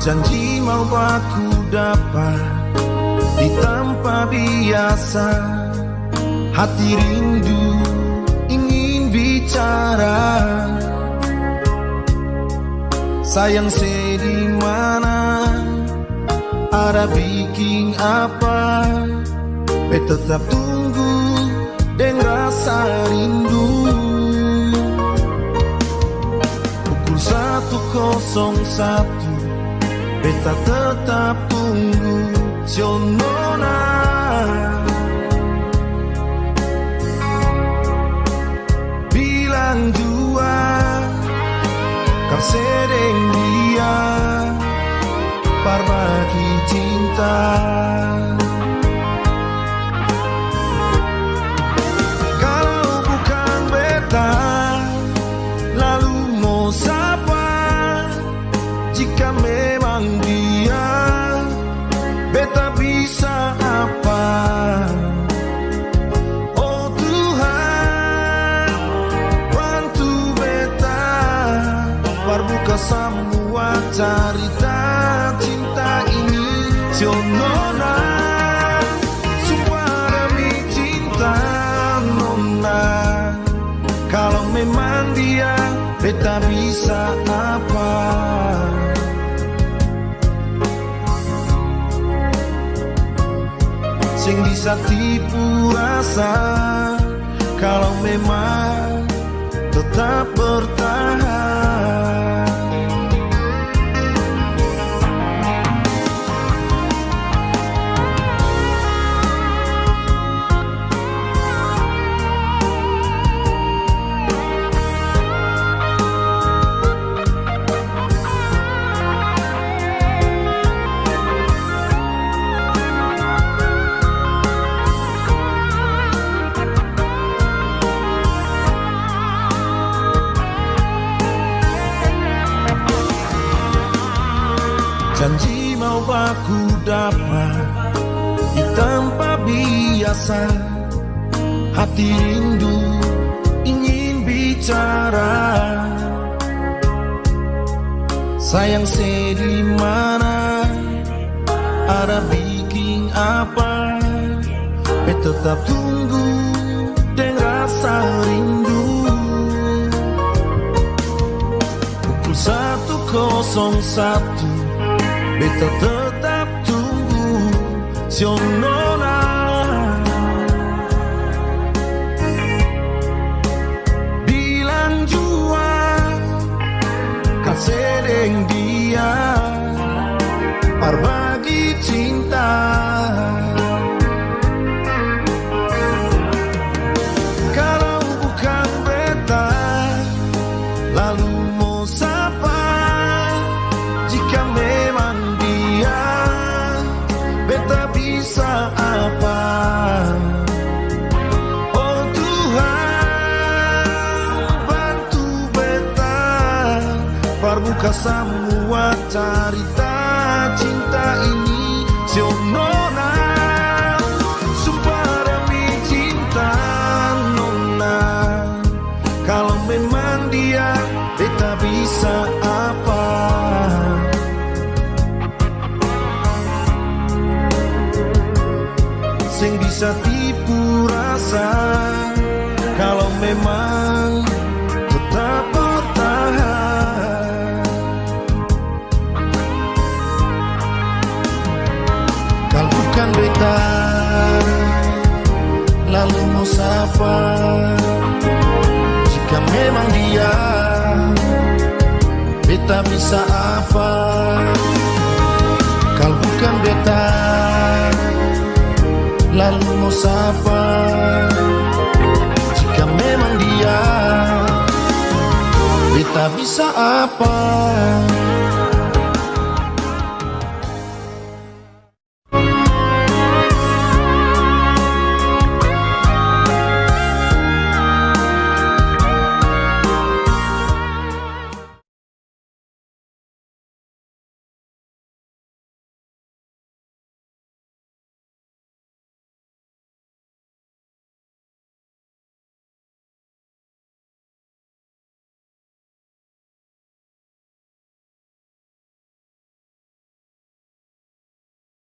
Janji mau aku dapat di tempat biasa. Hati rindu ingin bicara. Sayang sedih mana, ada bikin apa? Tetap tunggu dengan rasa rindu. Pukul 1:01, beta tetap tunggu Sionona. Bilang jua kau sedang dia berbagi cinta. Kalau bukan beta, lalu mau siapa? Jika memang dia, beta bisa apa? Oh Tuhan, bantu beta berbuka semua cerita cinta ini Sionona. Supaya demi cinta nona, kalau memang dia, beta bisa apa? Sing bisa tipu rasa, kalau memang tetap bertahan. Janji mau aku dapat di tempat biasa. Hati rindu ingin bicara. Sayang sedih mana, ada bikin apa? Tetap tunggu dengan rasa rindu. Pukul 1:01, beta tetap tunggu Sionona. Bilang jua kau sedang dia berbagi cinta. Kalau bukan beta, lalu mau siapa? Jika memang beta bisa apa? Oh Tuhan, bantu beta berbuka semua cerita cinta ini Sionona. Sumpah demi cinta nona, kalau memang dia, beta bisa apa? Sing bisa tipu rasa, kalau memang tetap bertahan. Kalau bukan beta, lalu mau siapa? Jika memang dia, beta bisa apa? Kalau bukan beta, lalu mau siapa? Jika memang dia, beta bisa apa?